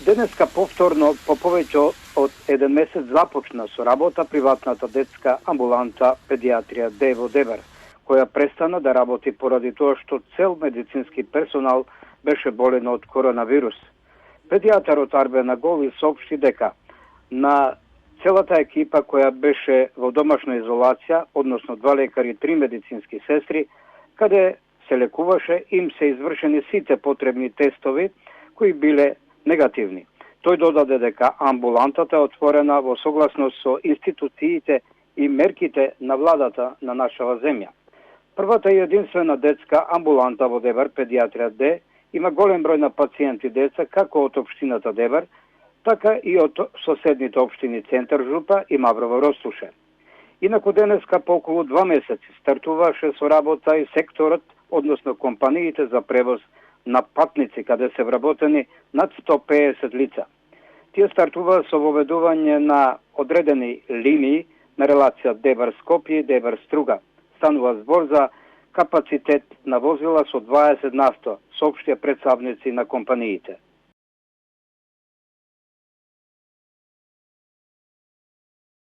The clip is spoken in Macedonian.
Денеска повторно по повеќе од 1 месец започна со работа приватната детска амбуланта педиатрија Д во Дебар, која престана да работи поради тоа што цел медицински персонал беше болен од коронавирус. Педиатарот Арбен Аголи соопшти дека на целата екипа која беше во домашна изолација, односно 2 лекари и 3 медицински сестри, каде се лекуваше, им се извршени сите потребни тестови кои биле негативни. Тој додаде дека амбулантата е отворена во согласност со институциите и мерките на владата на нашава земја. Првата и единствена детска амбуланта во Дебар, педиатрија Д, има голем број на пациенти деца како од општината Дебар, така и од соседните општини Центар Жупа и Маврово Ростуше. Инаку денеска по околу 2 месеци стартуваше со работа и секторот, односно компаниите за превоз на патници, каде се вработени над 150 лица. Тие стартуваа со воведување на одредени линии на релација Дебар-Скопје и Дебар-Струга. Станува збор за капацитет на возила со 20%, соопштија представници на компаниите.